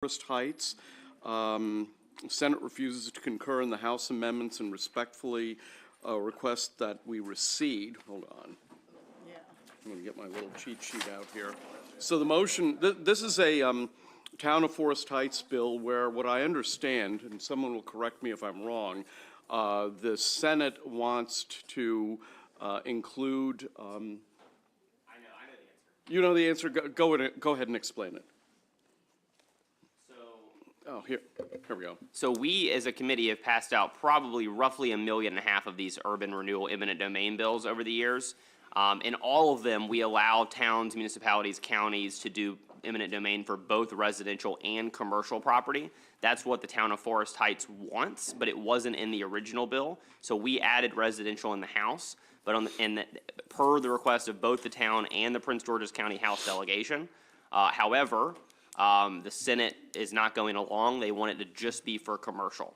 Forest Heights. Senate refuses to concur in the House amendments and respectfully request that we recede. Hold on. Yeah. I'm going to get my little cheat sheet out here. So the motion, this is a Town of Forest Heights bill where what I understand, and someone will correct me if I'm wrong, the Senate wants to include, I know the answer. you know the answer, go ahead and explain it. Oh, here we go. So we, as a committee, have passed out probably roughly 1.5 million of these urban renewal eminent domain bills over the years. In all of them, we allow towns, municipalities, counties to do eminent domain for both residential and commercial property. That's what the town of Forest Heights wants, but it wasn't in the original bill. So we added residential in the House, but per the request of both the town and the Prince George's County House delegation. However, the Senate is not going along. They want it to just be for commercial.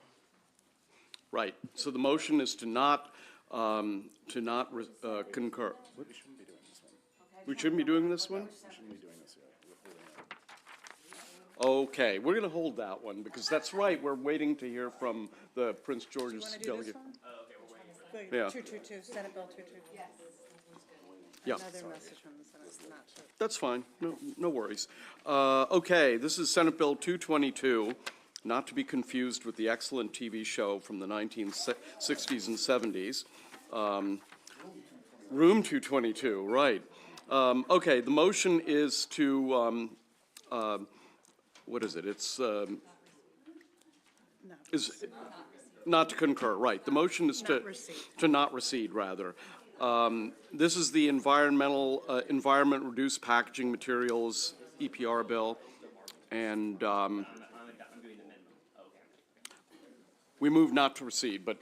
Right. So the motion is to not concur. We shouldn't be doing this one? We shouldn't be doing this yet. Okay, we're going to hold that one because that's right. We're waiting to hear from the Prince George's delegate. Yeah. 222, Senate Bill 222. Yes. Yeah. Another message from the Senate, not to. That's fine. No worries. Okay, this is Senate Bill 222, not to be confused with the excellent TV show from the 1960s and 70s. Room 222, right. Okay, the motion is to, what is it? It's is not to concur, right. The motion is to not recede, rather. This is the environment reduced packaging materials EPR bill, and we move not to recede, but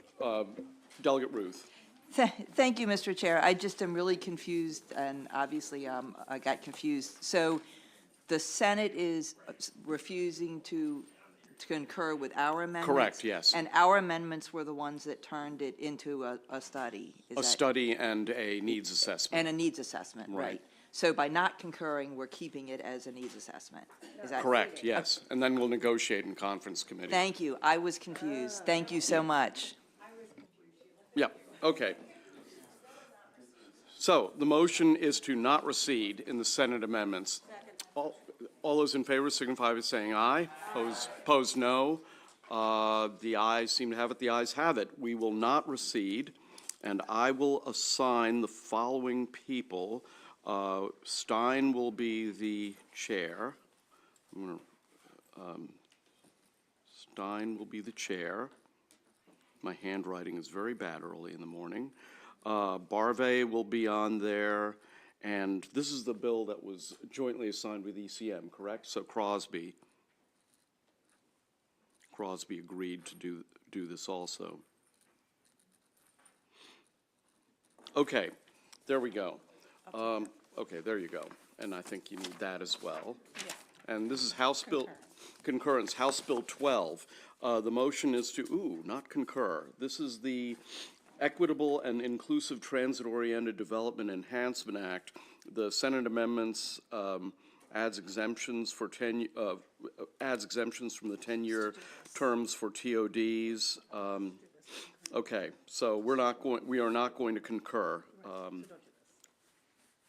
Delegate Ruth. Thank you, Mr. Chair. I just am really confused, and obviously I got confused. So the Senate is refusing to concur with our amendments? Correct, yes. And our amendments were the ones that turned it into a study? Study and a needs assessment. And a needs assessment, right. So by not concurring, we're keeping it as a needs assessment. Is that correct? Yes. And then we'll negotiate in conference committee. Thank you. I was confused. Thank you so much. Yeah, okay. So the motion is to not recede in the Senate amendments. All those in favor signify by saying aye. Opposed, no. The ayes seem to have it. The ayes have it. We will not recede, and I will assign the following people. Stein will be the chair. Stein will be the chair. My handwriting is very bad early in the morning. Barve will be on there. And this is the bill that was jointly assigned with ECM, correct? So Crosby agreed to do this also. Okay, there we go. Okay, there you go. And I think you need that as well. Yeah. And this is House Bill concurrence, House Bill 12. The motion is to, not concur. This is the Equitable and Inclusive Transit-Oriented Development Enhancement Act. The Senate amendments adds exemptions for adds exemptions from the 10-year terms for TODs. Okay, so we are not going to concur.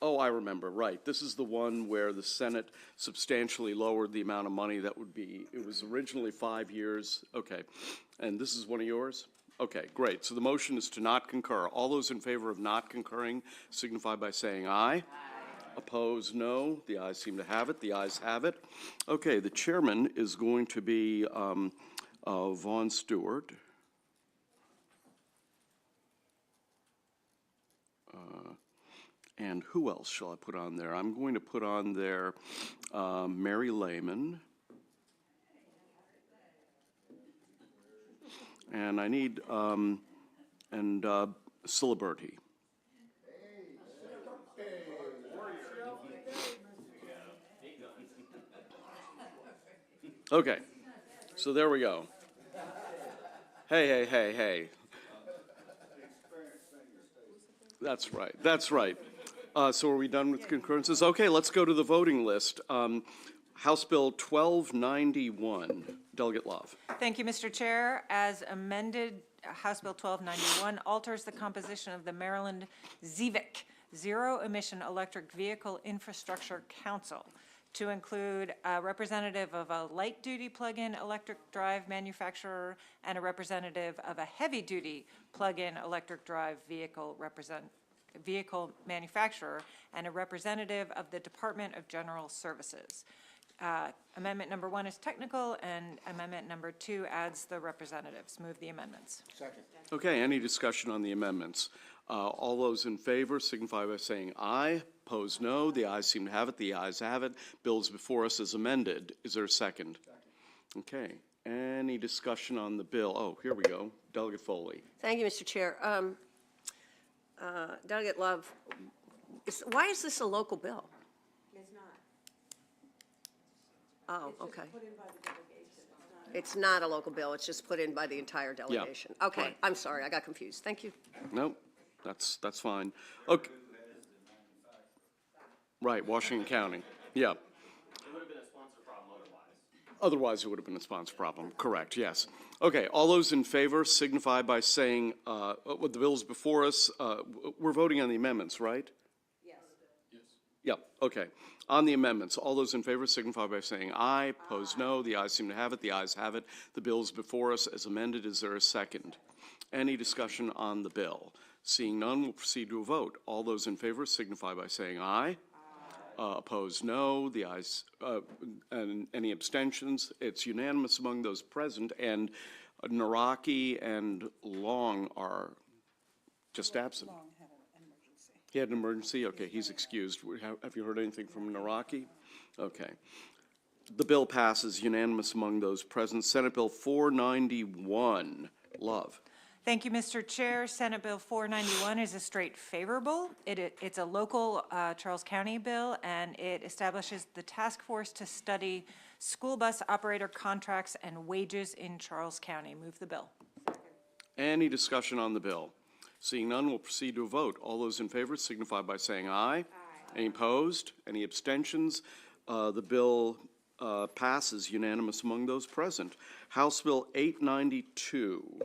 Oh, I remember, right. This is the one where the Senate substantially lowered the amount of money that would be. It was originally 5 years. Okay, and this is one of yours? Okay, great. So the motion is to not concur. All those in favor of not concurring signify by saying aye. Aye. Opposed, no. The ayes seem to have it. The ayes have it. Okay, the chairman is going to be Vaughn Stewart. And who else shall I put on there? I'm going to put on there Mary Lehman. And I need, Siliberti. Okay, so there we go. Hey. That's right. So are we done with concurrences? Okay, let's go to the voting list. House Bill 1291. Delegate Love. Thank you, Mr. Chair. As amended, House Bill 1291 alters the composition of the Maryland ZEVIC, Zero Emission Electric Vehicle Infrastructure Council, to include a representative of a light-duty plug-in electric drive manufacturer and a representative of a heavy-duty plug-in electric drive vehicle manufacturer and a representative of the Department of General Services. Amendment number 1 is technical, and amendment number 2 adds the representatives. Move the amendments. Okay, any discussion on the amendments? All those in favor signify by saying aye. Opposed, no. The ayes seem to have it. The ayes have it. Bills before us is amended. Is there a second? Okay. Any discussion on the bill? Oh, here we go. Delegate Foley. Thank you, Mr. Chair. Delegate Love, why is this a local bill? It's not. Oh, okay. Put in by the delegation. It's not a local bill, it's just put in by the entire delegation. Okay, right. I'm sorry, I got confused. Thank you. No, that's fine. Okay. Right, Washington County. Yeah. It would have been a sponsor problem otherwise. Otherwise, it would have been a sponsor problem. Correct, yes. Okay, all those in favor signify by saying, with the bills before us, we're voting on the amendments, right? Yes. Yep, okay. On the amendments, all those in favor signify by saying aye. Opposed, no. The ayes seem to have it. The ayes have it. The bill is before us as amended. Is there a second? Any discussion on the bill? Seeing none, we'll proceed to a vote. All those in favor signify by saying aye. Opposed, no. The ayes, and any abstentions? It's unanimous among those present, and Naraki and Long are just absent. Long had an emergency. He had an emergency? Okay, he's excused. Have you heard anything from Naraki? Okay. The bill passes unanimous among those present. Senate Bill 491. Love. Thank you, Mr. Chair. Senate Bill 491 is a straight favorable. It's a local Charles County bill, and it establishes the task force to study school bus operator contracts and wages in Charles County. Move the bill. Any discussion on the bill? Seeing none, we'll proceed to a vote. All those in favor signify by saying aye. Any opposed? Any abstentions? The bill passes unanimous among those present. House Bill 892.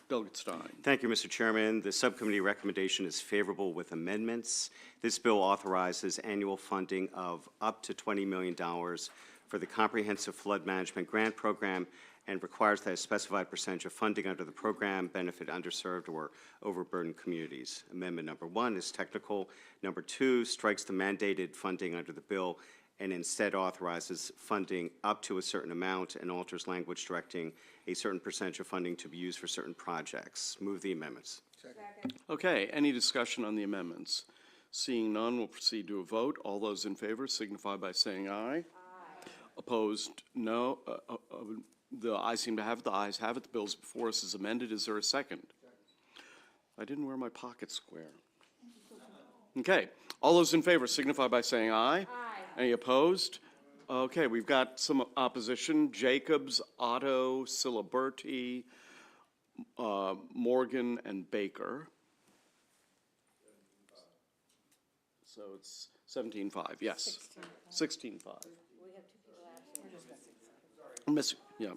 Delegate Stein. Thank you, Mr. Chairman. The subcommittee recommendation is favorable with amendments. This bill authorizes annual funding of up to $20 million for the Comprehensive Flood Management Grant Program and requires that a specified percentage of funding under the program benefit underserved or overburdened communities. Amendment number 1 is technical. Number 2 strikes the mandated funding under the bill and instead authorizes funding up to a certain amount and alters language directing a certain percentage of funding to be used for certain projects. Move the amendments. Okay, any discussion on the amendments? Seeing none, we'll proceed to a vote. All those in favor signify by saying aye. Opposed, no. The ayes seem to have it. The ayes have it. The bill's before us is amended. Is there a second? I didn't wear my pocket square. Okay, all those in favor signify by saying aye. Any opposed? Okay, we've got some opposition. Jacobs, Otto, Siliberti, Morgan, and Baker. So it's 17-5, yes. 16-5. Miss, yeah.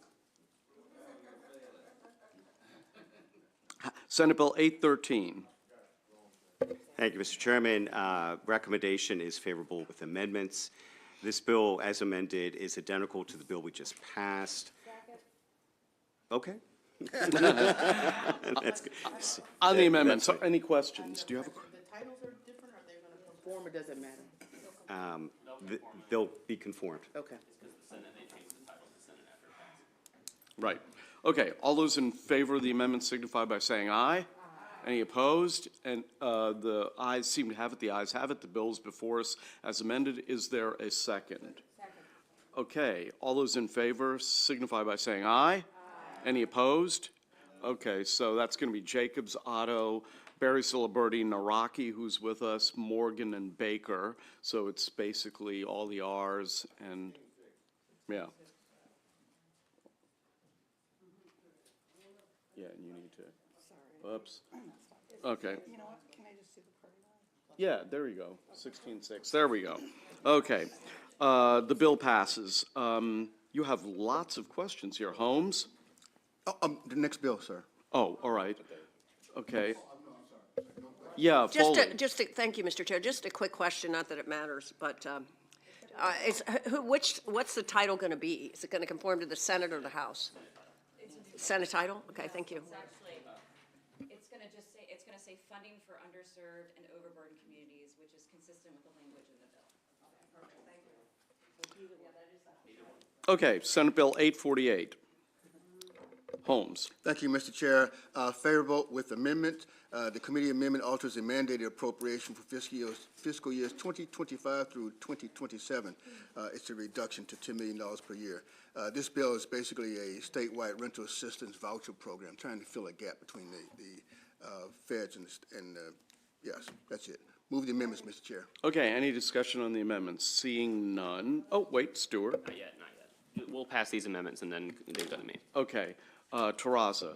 Senate Bill 813. Thank you, Mr. Chairman. Recommendation is favorable with amendments. This bill, as amended, is identical to the bill we just passed. Okay. That's good. On the amendments, any questions? Do you have a? The titles are different, are they going to conform, or does it matter? They'll be conformed. Okay. Right. Okay, all those in favor of the amendment signify by saying aye. Any opposed? And the ayes seem to have it. The ayes have it. The bill is before us as amended. Is there a second? Second. Okay, all those in favor signify by saying aye. Any opposed? Okay, so that's going to be Jacobs, Otto, Barry Siliberti, Naraki, who's with us, Morgan, and Baker. So it's basically all the R's and, yeah. Yeah, and you need to, oops. Okay. You know what, can I just see the party line? Yeah, there you go, 16-6, there we go. Okay, The bill passes. You have lots of questions here. Holmes? The next bill, sir. Oh, all right. Okay. Yeah, Foley. Thank you, Mr. Chair. Just a quick question, not that it matters, but what's the title going to be? Is it going to conform to the Senate or the House? Senate title? Okay, thank you. It's gonna just say, it's gonna say funding for underserved and overburdened communities, which is consistent with the language in the bill. Okay, Senate Bill 848. Holmes. Thank you, Mr. Chair. Favorable with amendment. The committee amendment alters the mandated appropriation for fiscal years 2025 through 2027. It's a reduction to $10 million per year. This bill is basically a statewide rental assistance voucher program, trying to fill a gap between the feds and yes, that's it. Move the amendments, Mr. Chair. Okay, any discussion on the amendments? Seeing none. Oh, wait, Stewart. Not yet, not yet. We'll pass these amendments and then they go to me. Okay, Terraza.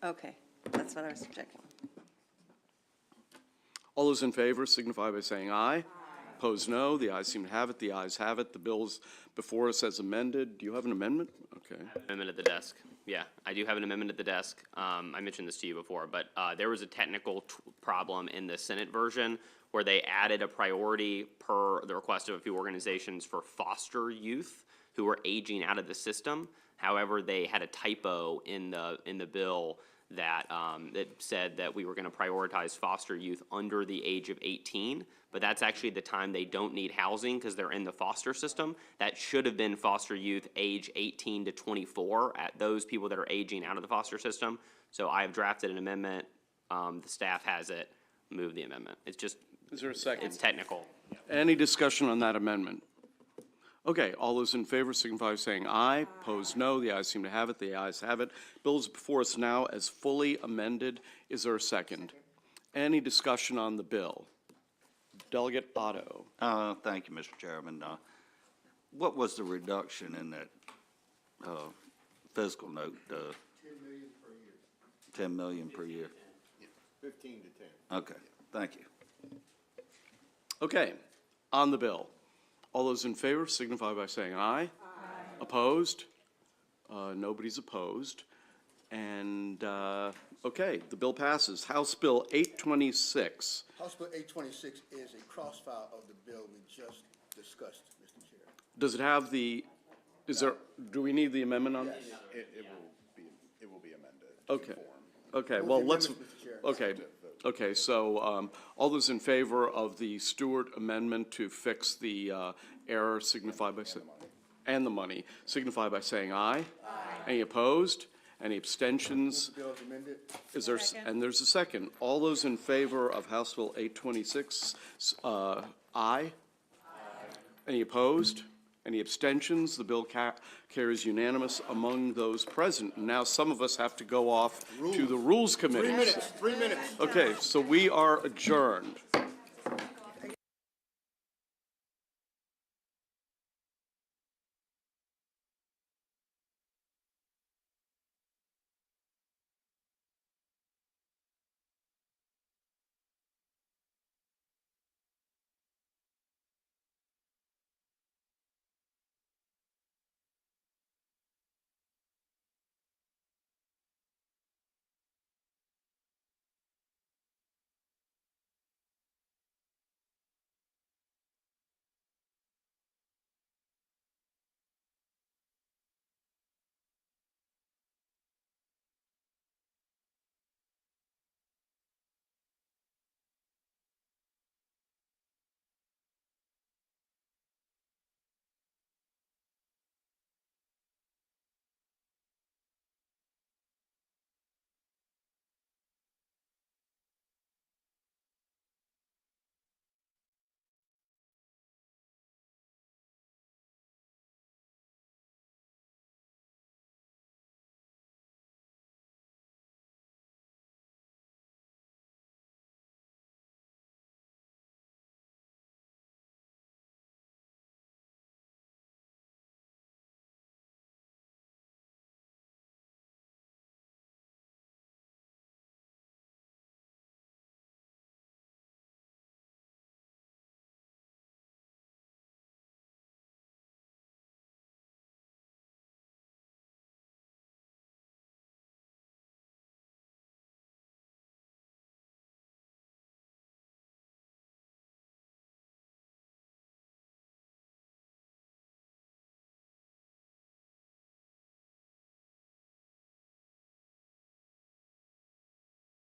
Okay, that's what I was checking. All those in favor signify by saying aye. Opposed, no. The ayes seem to have it. The ayes have it. The bill's before us as amended. Do you have an amendment? Okay. Amendment at the desk. Yeah, I do have an amendment at the desk. I mentioned this to you before, but there was a technical problem in the Senate version where they added a priority per the request of a few organizations for foster youth who were aging out of the system. However, they had a typo in the bill that that said that we were going to prioritize foster youth under the age of 18, but that's actually the time they don't need housing because they're in the foster system. That should have been foster youth age 18 to 24 at those people that are aging out of the foster system. So I have drafted an amendment. The staff has it. Move the amendment. It's just. Is there a second? It's technical. Any discussion on that amendment? Okay, all those in favor signify by saying aye. Opposed, no. The ayes seem to have it. The ayes have it. Bill is before us now as fully amended. Is there a second? Any discussion on the bill? Delegate Otto. Thank you, Mr. Chairman. What was the reduction in that fiscal note? 10 million per year. 10 million per year? 15 to 10. Okay, thank you. Okay, on the bill. All those in favor signify by saying aye. Aye. Opposed? Nobody's opposed. And, okay, the bill passes. House Bill 826. House Bill 826 is a cross-file of the bill we just discussed, Mr. Chair. Does it have the, do we need the amendment on? Yes. It will be amended. Okay, okay, well, let's, okay, so, all those in favor of the Stewart amendment to fix the, error signify by, and the money, signify by saying aye. Aye. Any opposed? Any abstentions? The bill is amended. Is there, and there's a second. All those in favor of House Bill 826, aye? Aye. Any opposed? Any abstentions? The bill carries unanimous among those present. And now some of us have to go off to the Rules Committee. 3 minutes. Okay, so we are adjourned.